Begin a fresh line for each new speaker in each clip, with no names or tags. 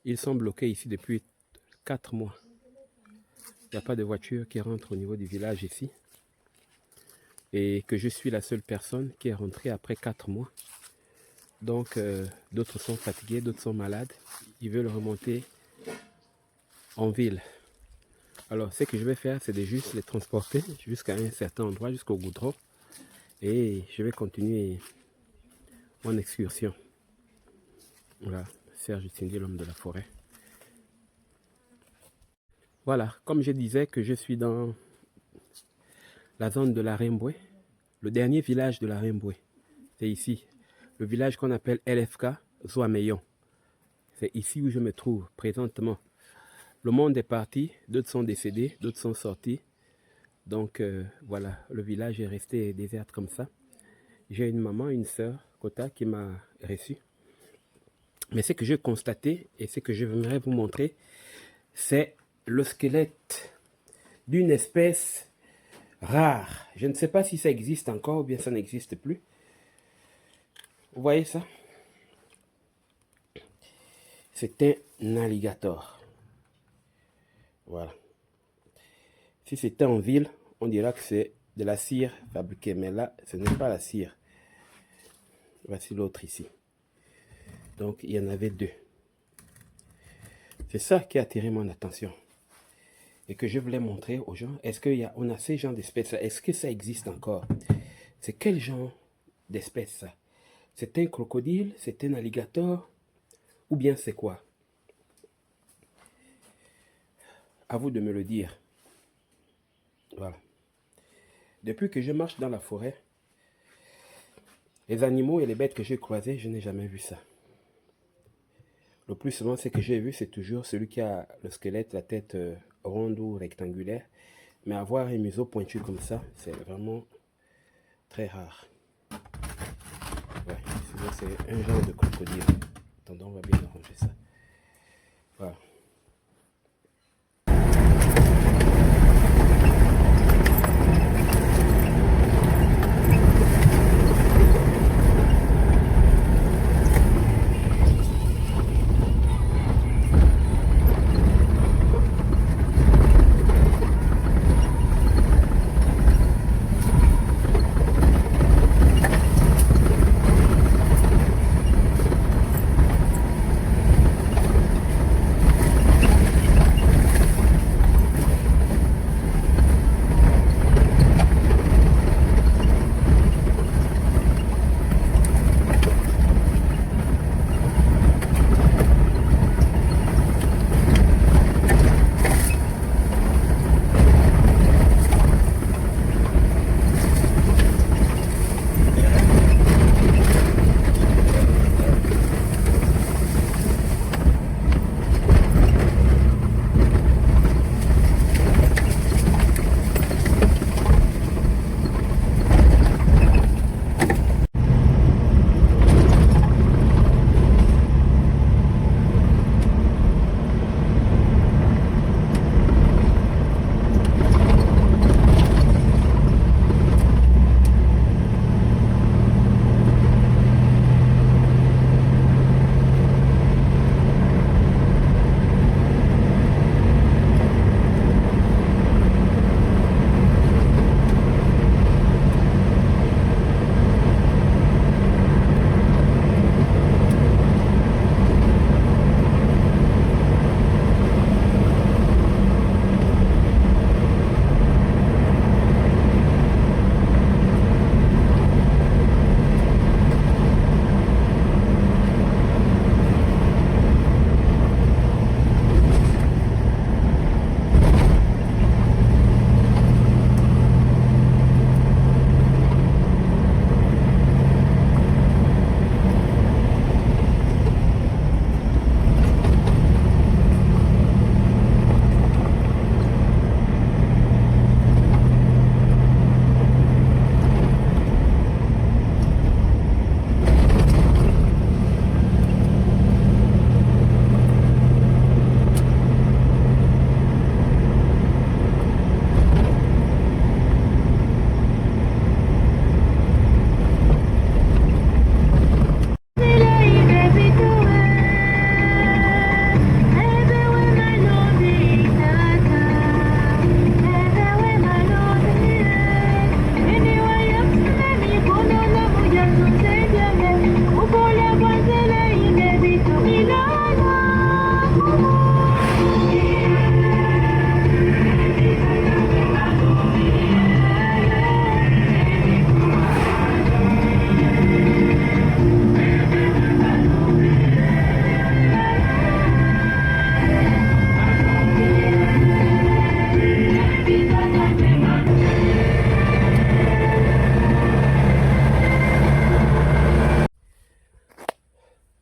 Ils sont bloqués ici depuis 4 mois. Il n'y a pas de voiture qui rentre au niveau du village ici. Et que je suis la seule personne qui est rentrée après 4 mois. Donc, d'autres sont fatigués, d'autres sont malades. Ils veulent remonter en ville. Alors, ce que je vais faire, c'est de juste les transporter jusqu'à un certain endroit, jusqu'au goudron. Et je vais continuer mon excursion. Voilà, Serge Cindy, l'homme de la forêt. Voilà, comme je disais que je suis dans la zone de la Remboué, le dernier village de la Remboué. C'est ici, le village qu'on appelle LFK Zoameyon. C'est ici où je me trouve présentement. Le monde est parti, d'autres sont décédés, d'autres sont sortis. Donc voilà, le village est resté désert comme ça. J'ai une maman, une sœur, Kota, qui m'a reçu. Mais ce que j'ai constaté et ce que je voudrais vous montrer, c'est le squelette d'une espèce rare. Je ne sais pas si ça existe encore ou bien ça n'existe plus. Vous voyez ça? C'est un alligator. Voilà. Si c'était en ville, on dira que c'est de la cire fabriquée. Mais là, ce n'est pas la cire. Voici l'autre ici. Donc, il y en avait 2. C'est ça qui a attiré mon attention. Et que je voulais montrer aux gens. Est-ce qu'on a ces genres d'espèces? Est-ce que ça existe encore? C'est quel genre d'espèce ça? C'est un crocodile? C'est un alligator? Ou bien c'est quoi? À vous de me le dire. Voilà. Depuis que je marche dans la forêt, les animaux et les bêtes que j'ai croisés, je n'ai jamais vu ça. Le plus souvent, ce que j'ai vu, c'est toujours celui qui a le squelette, la tête ronde ou rectangulaire. Mais avoir un museau pointu comme ça, c'est vraiment très rare. Ouais, c'est un genre de crocodile. Attendons, on va bien arranger ça. Voilà.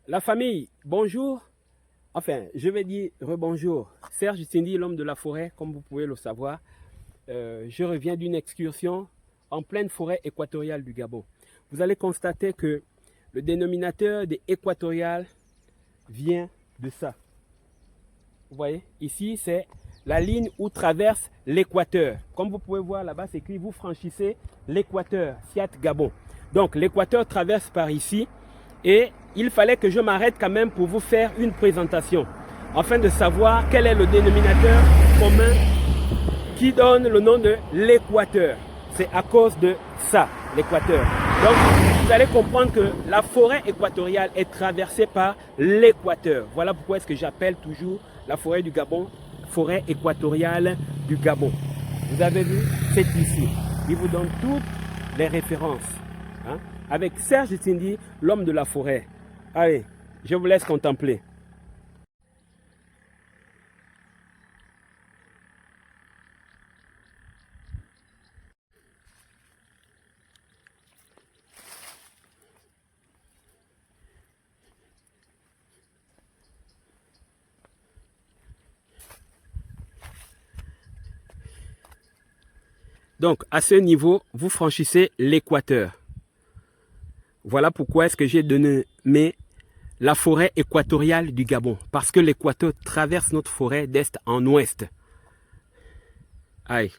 La famille, bonjour. Enfin, je vais dire rebonjour. Serge Cindy, l'homme de la forêt, comme vous pouvez le savoir. Je reviens d'une excursion en pleine forêt équatoriale du Gabon. Vous allez constater que le dénominateur des équatoriales vient de ça. Vous voyez, ici, c'est la ligne où traverse l'équateur. Comme vous pouvez voir là-bas, c'est écrit, vous franchissez l'équateur, Siat Gabon. Donc, l'équateur traverse par ici et il fallait que je m'arrête quand même pour vous faire une présentation afin de savoir quel est le dénominateur commun qui donne le nom de l'équateur. C'est à cause de ça, l'équateur. Donc, vous allez comprendre que la forêt équatoriale est traversée par l'équateur. Voilà pourquoi est-ce que j'appelle toujours la forêt du Gabon, forêt équatoriale du Gabon. Vous avez vu, c'est ici. Il vous donne toutes les références. Hein, avec Serge Cindy, l'homme de la forêt. Allez, je vous laisse contempler. Donc, à ce niveau, vous franchissez l'équateur. Voilà pourquoi est-ce que j'ai donné la forêt équatoriale du Gabon. Parce que l'équateur traverse notre forêt d'est en ouest. Aïe.